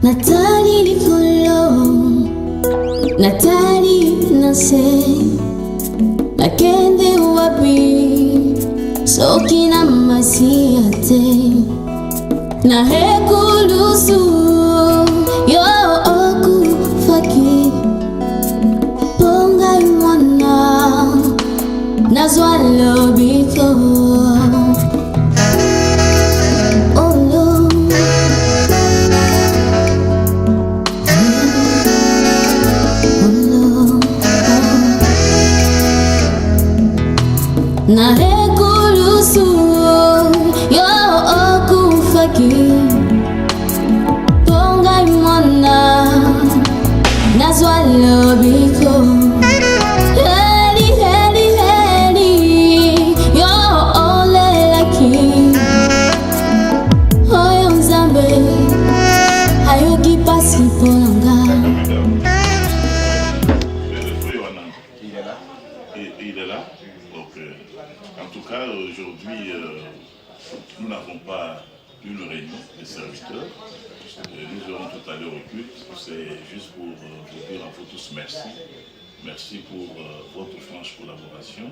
Natali likolo, Natali nase, nakende wapi, soki na masiate, na hekulusu, yo okufaki, ponga imwana, nazwa lobiko. Na hekulusu yo okufaki, ponga imwana, nazwa lobiko. Heli heli heli yo olelaki, oyo nzambe ayoki pasi ponanga. Il est là. Donc, en tout cas, aujourd'hui, nous n'avons pas une réunion des serviteurs. Nous aurons tout à l'heure au culte. C'est juste pour vous dire à vous tous merci. Merci pour votre franche collaboration.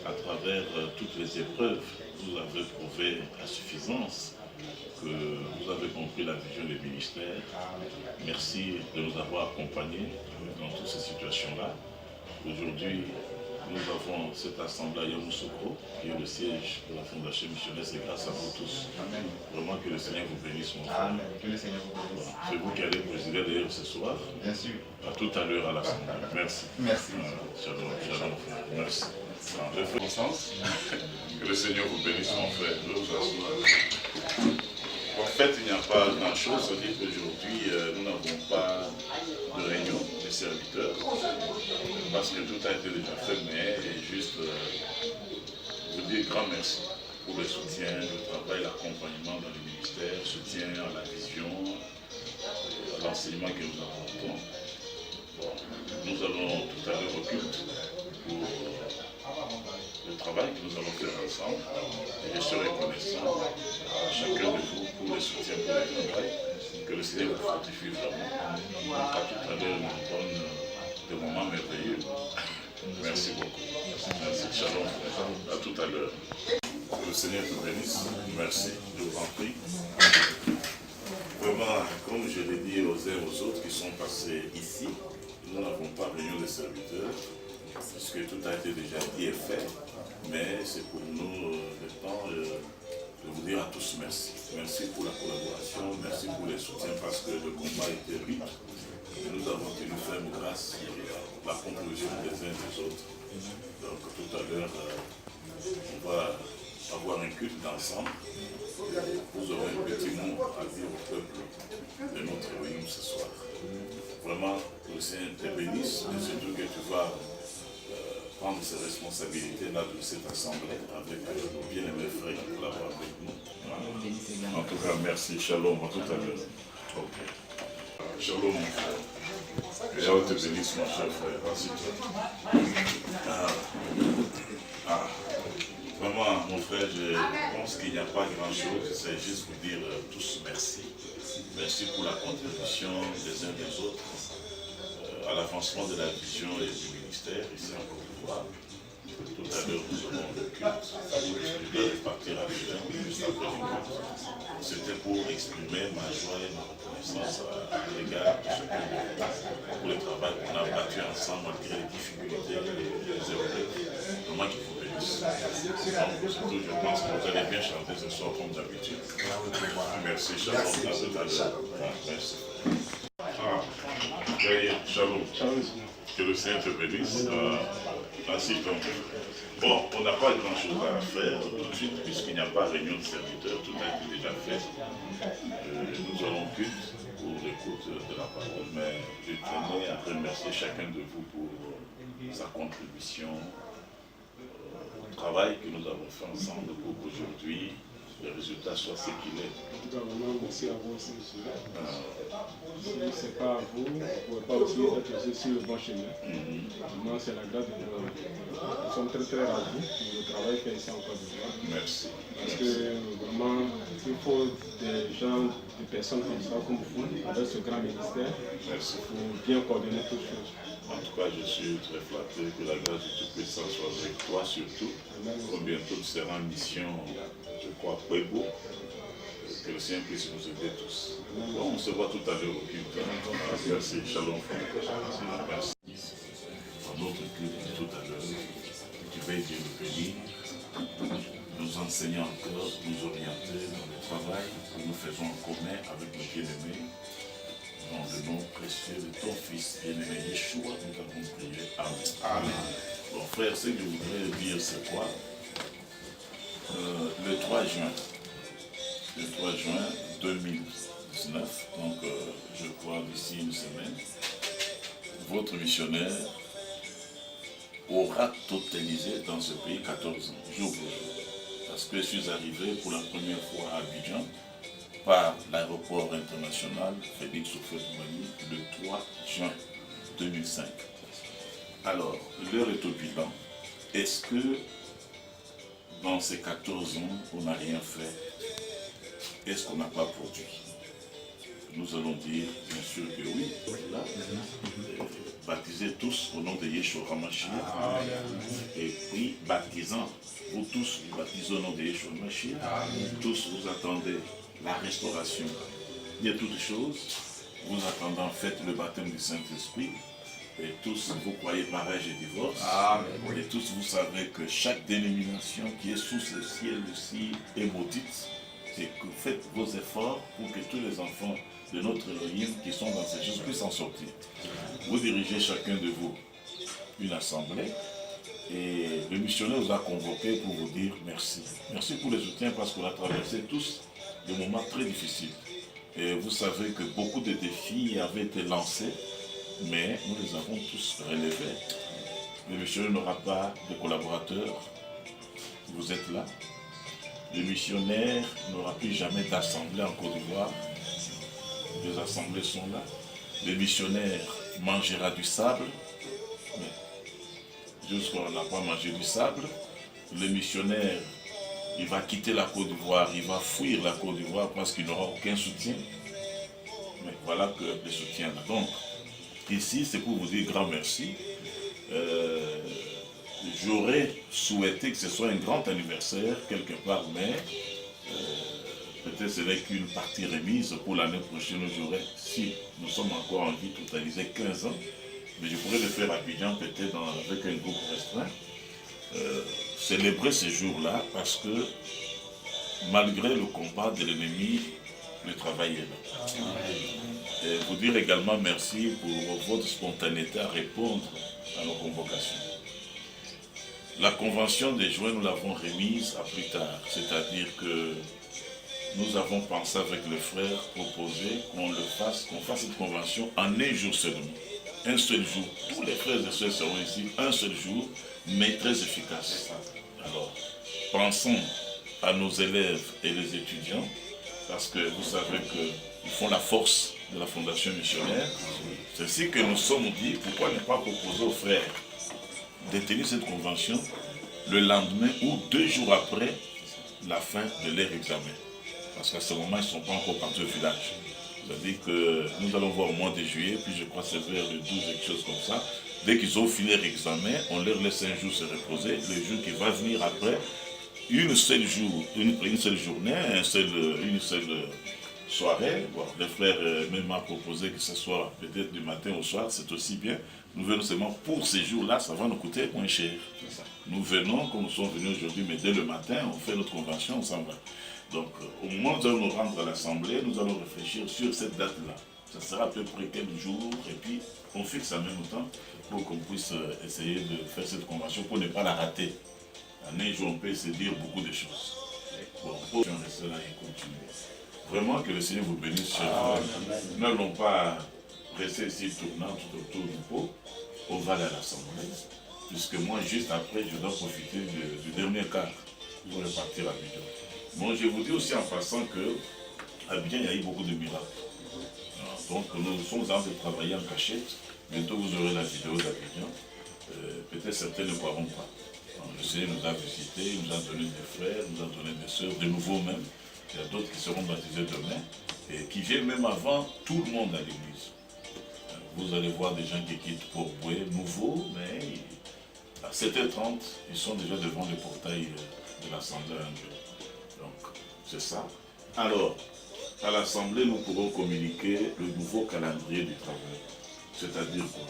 À travers toutes les épreuves, vous avez prouvé à suffisance que vous avez compris la vision des ministères. Merci de nous avoir accompagnés dans toutes ces situations-là. Aujourd'hui, nous avons cette assemblée à Yamoussoukro, qui est le siège de la Fondation missionnaire. C'est grâce à vous tous. Amen. Vraiment que le Seigneur vous bénisse, mon frère. Amen. Que le Seigneur vous bénisse. C'est vous qui allez présider d'ailleurs ce soir. Bien sûr. À tout à l'heure à l'assemblée. Merci. Merci. Shalom, shalom, frère. Merci. Je fais bon sens. Que le Seigneur vous bénisse, mon frère. Je vous assois. En fait, il n'y a pas grand-chose. C'est-à-dire qu'aujourd'hui, nous n'avons pas de réunion des serviteurs. Parce que tout a été déjà fait, mais juste vous dire grand merci pour le soutien, le travail, l'accompagnement dans le ministère, soutien à la vision, à l'enseignement que nous apportons. Bon, nous allons tout à l'heure au culte pour le travail que nous allons faire ensemble. Et je suis reconnaissant à chacun de vous pour le soutien, pour le travail. Que le Seigneur vous fortifie vraiment. Donc à tout à l'heure, nous donne des moments merveilleux. Merci beaucoup. Merci. Shalom. À tout à l'heure. Que le Seigneur te bénisse. Merci. Je vous en prie. Vraiment, comme je l'ai dit aux uns et aux autres qui sont passés ici, nous n'avons pas réunion des serviteurs, puisque tout a été déjà dit et fait. Mais c'est pour nous le temps de vous dire à tous merci. Merci pour la collaboration, merci pour les soutiens, parce que le combat était rude. Et nous avons tenu ferme grâce à la contribution des uns et des autres. Donc tout à l'heure, on va avoir un culte d'ensemble. Vous aurez un petit mot à dire au peuple de notre réunion ce soir. Vraiment, que le Seigneur te bénisse, et surtout que tu vas prendre ces responsabilités-là de cette assemblée avec nos bien-aimés frères qui collaborent avec nous. En tout cas, merci. Shalom. À tout à l'heure. Ok. Shalom, mon frère. Que Dieu te bénisse, mon cher frère. Merci. Vraiment, mon frère, je pense qu'il n'y a pas grand-chose. C'est juste vous dire tous merci. Merci pour la contribution des uns des autres à l'avancement de la vision et du ministère ici en Côte d'Ivoire. Tout à l'heure, nous aurons le culte. Je dois repartir à l'heure, juste après le culte. C'était pour exprimer ma joie et ma reconnaissance à l'égard de chacun de vous pour le travail qu'on a battu ensemble malgré les difficultés, les épreuves. Vraiment qu'il vous bénisse. Donc, surtout, je pense que vous allez bien chanter ce soir comme d'habitude. Merci, Shalom. À tout à l'heure. Merci. Shalom. Que le Seigneur te bénisse. Ainsi donc. Bon, on n'a pas grand-chose à faire tout de suite, puisqu'il n'y a pas réunion de serviteurs, tout a été déjà fait. Nous allons culte pour l'écoute de la parole, mais je tenais à remercier chacun de vous pour sa contribution au travail que nous avons fait ensemble pour qu'aujourd'hui le résultat soit ce qu'il est. En tout cas, vraiment, merci à vous aussi, monsieur. Si ce n'est pas à vous, vous ne pouvez pas aussi être aussi sur le bon chemin. Vraiment, c'est la grâce de Dieu. Nous sommes très très ravis pour le travail fait ici en Côte d'Ivoire. Merci. Parce que vraiment, il faut des gens, des personnes comme ça, comme vous, avec ce grand ministère, pour bien coordonner toutes choses. En tout cas, je suis très flatté que la grâce de Tout-Puissant soit avec toi surtout. Comme bientôt tu seras en mission, je crois, Pueblo. Que le Seigneur puisse nous aider tous. Bon, on se voit tout à l'heure au culte. Merci, shalom. Merci. Dans notre culte tout à l'heure, tu vas Dieu nous bénir, nous enseigner encore, nous orienter dans le travail que nous faisons en commun avec nos bien-aimés. Dans le nom précieux de ton Fils bien-aimé Yeshua, nous avons prié. Amen. Amen. Bon, frère, ce que je voudrais dire, c'est quoi? Le 3 juin. Le 3 juin 2019, donc je crois d'ici une semaine, votre missionnaire aura totalisé dans ce pays 14 ans, jour pour jour. Parce que je suis arrivé pour la première fois à Abidjan par l'aéroport international Félix Houphouët-Boigny le 3 juin 2005. Alors, l'heure est au bilan. Est-ce que dans ces 14 ans, on n'a rien fait? Est-ce qu'on n'a pas produit? Nous allons dire, bien sûr que oui. Là, baptisez tous au nom de Yeshua HaMashiach. Et puis, baptisant, vous tous, vous baptisez au nom de Yeshua HaMashiach. Tous, vous attendez la restauration de toutes choses. Vous attendez en fait le baptême du Saint-Esprit. Et tous, vous croyez mariage et divorce. Et tous, vous savez que chaque dénomination qui est sous ce ciel aussi est maudite. C'est que vous faites vos efforts pour que tous les enfants de notre Elohim qui sont dans ces choses puissent en sortir. Vous dirigez chacun de vous une assemblée et le missionnaire vous a convoqué pour vous dire merci. Merci pour le soutien parce qu'on a traversé tous des moments très difficiles. Et vous savez que beaucoup de défis avaient été lancés, mais nous les avons tous relevés. Le missionnaire n'aura pas de collaborateurs. Vous êtes là. Le missionnaire n'aura plus jamais d'assemblée en Côte d'Ivoire. Les assemblées sont là. Le missionnaire mangera du sable. Mais jusqu'à on n'a pas mangé du sable. Le missionnaire, il va quitter la Côte d'Ivoire, il va fuir la Côte d'Ivoire parce qu'il n'aura aucun soutien. Mais voilà que le soutien là. Donc, ici, c'est pour vous dire grand merci. J'aurais souhaité que ce soit un grand anniversaire quelque part, mais peut-être ce n'est qu'une partie remise. Pour l'année prochaine, j'aurais, si nous sommes encore en vie, totalisé 15 ans, mais je pourrais le faire à Abidjan, peut-être avec un groupe restreint. Célébrer ces jours-là parce que malgré le combat de l'ennemi, le travail est là. Et vous dire également merci pour votre spontanéité à répondre à nos convocations. La convention des juin, nous l'avons remise à plus tard, c'est-à-dire que nous avons pensé avec le frère proposer qu'on fasse cette convention en un jour seulement. Un seul jour. Tous les frères et sœurs seront ici, un seul jour, mais très efficace. Alors, pensons à nos élèves et les étudiants, parce que vous savez qu'ils font la force de la fondation missionnaire. C'est ainsi que nous sommes dit, pourquoi ne pas proposer aux frères de tenir cette convention le lendemain ou 2 jours après la fin de leur examen. Parce qu'à ce moment, ils ne sont pas encore partis au village. C'est-à-dire que nous allons voir au mois de juillet, puis je crois que c'est vers le 12, quelque chose comme ça. Dès qu'ils ont fini leur examen, on leur laisse un jour se reposer. Le jour qui va venir après, une seule journée, une seule soirée. Bon, le frère même m'a proposé que ce soit peut-être du matin au soir, c'est aussi bien. Nous venons seulement pour ces jours-là, ça va nous coûter moins cher. Nous venons, comme nous sommes venus aujourd'hui, mais dès le matin, on fait notre convention, on s'en va. Donc, au moment où nous allons nous rendre à l'Assemblée, nous allons réfléchir sur cette date-là. Ça sera à peu près quel jour, et puis on fixe en même temps pour qu'on puisse essayer de faire cette convention, pour ne pas la rater. En un jour, on peut se dire beaucoup de choses. Bon, pour rester là et continuer. Vraiment que le Seigneur vous bénisse. Nous n'allons pas rester ici tournant tout autour du pot. On va aller à l'Assemblée. Puisque moi, juste après, je dois profiter du dernier quart pour repartir à Abidjan. Bon, je vous dis aussi en passant que à Abidjan, il y a eu beaucoup de miracles. Donc nous sommes en train de travailler en cachette. Bientôt vous aurez la vidéo d'Abidjan. Peut-être certains ne croiront pas. Le Seigneur nous a visités, il nous a donné des frères, il nous a donné des sœurs, de nouveaux même. Il y a d'autres qui seront baptisés demain et qui viennent même avant tout le monde à l'église. Vous allez voir des gens qui quittent pour Boué, nouveaux, mais à 7h30, ils sont déjà devant le portail de l'Assemblée. Donc, c'est ça. Alors, à l'Assemblée, nous pourrons communiquer le nouveau calendrier du travail. C'est-à-dire quoi?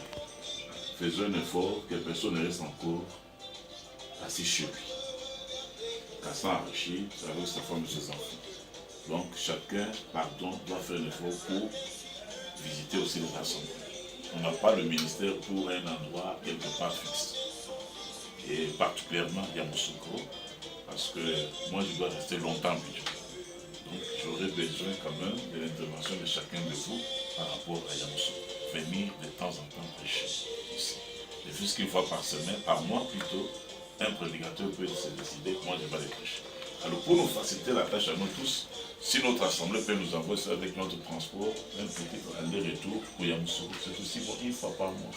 Faisons un effort, que personne ne reste encore assis chez lui. Cassant Arachid, avec sa femme et ses enfants. Donc, chacun, doit faire un effort pour visiter aussi les assemblées. On n'a pas le ministère pour un endroit quelque part fixe. Et particulièrement Yamoussoukro, parce que moi je dois rester longtemps en Abidjan. Donc j'aurais besoin quand même de l'intervention de chacun de vous par rapport à Yamoussoukro. Venir de temps en temps prêcher ici. Et jusqu'une fois par semaine, par mois plutôt, un prédicateur peut se décider, moi je vais aller prêcher. Alors pour nous faciliter la tâche à nous tous, si notre assemblée peut nous envoyer ça avec notre transport, un petit aller-retour pour Yamoussoukro, c'est aussi bon une fois par mois.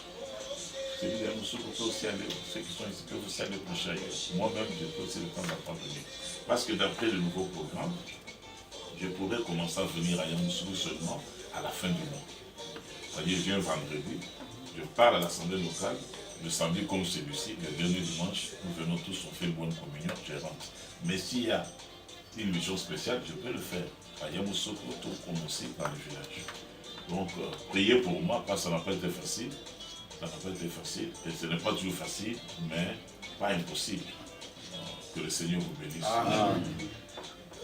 C'est dire Yamoussoukro peut aussi aller, ceux qui sont ici peuvent aussi aller prêcher ailleurs. Moi-même, j'ai pas aussi le temps d'apprendre à venir. Parce que d'après le nouveau programme, je pourrais commencer à venir à Yamoussoukro seulement à la fin du mois. C'est-à-dire, je viens vendredi, je pars à l'assemblée locale, le samedi comme celui-ci, le dernier dimanche, nous venons tous, on fait une bonne communion, je rentre. Mais s'il y a une mission spéciale, je peux le faire à Yamoussoukro, tout comme aussi dans le village. Donc, priez pour moi, parce que ça n'a pas été facile. Ça n'a pas été facile, et ce n'est pas toujours facile, mais pas impossible. Que le Seigneur vous bénisse. Amen.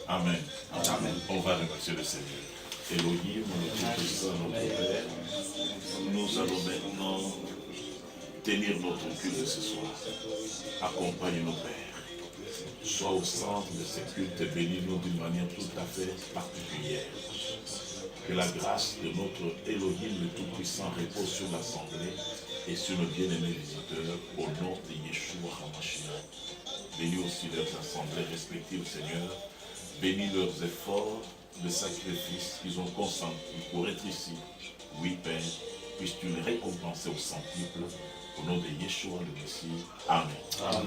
Amen. Amen. On va remercier le Seigneur. Elohim, notre Tout-Puissant, notre Père, nous allons maintenant tenir notre culte ce soir. Accompagne nos pères. Sois au centre de ce culte et bénis-nous d'une manière tout à fait particulière. Que la grâce de notre Elohim, le Tout-Puissant, repose sur l'Assemblée et sur nos bien-aimés visiteurs, au nom de Yeshua HaMashiach. Bénis aussi leurs assemblées respectives, Seigneur. Bénis leurs efforts de sacrifice qu'ils ont consentis pour être ici. Oui, Père, puisses-tu les récompenser au centuple, au nom de Yeshua le Messie. Amen. Amen.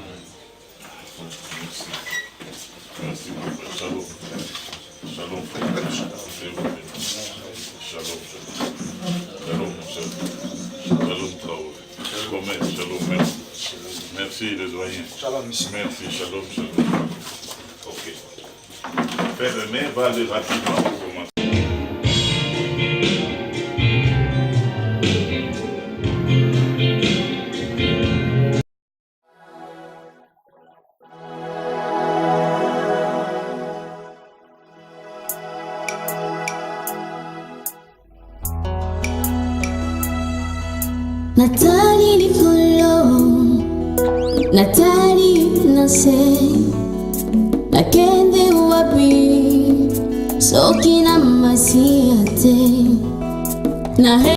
Merci. Merci, mon frère. Shalom. Shalom, frère. Shalom, shalom, shalom. Shalom, Traoré. Shalom, merci. Merci, les doyens. Shalom, merci, shalom, shalom. Ok. Père René va aller rapidement pour commencer. Natali likolo, Natali nase, nakende wapi, soki na masiate, na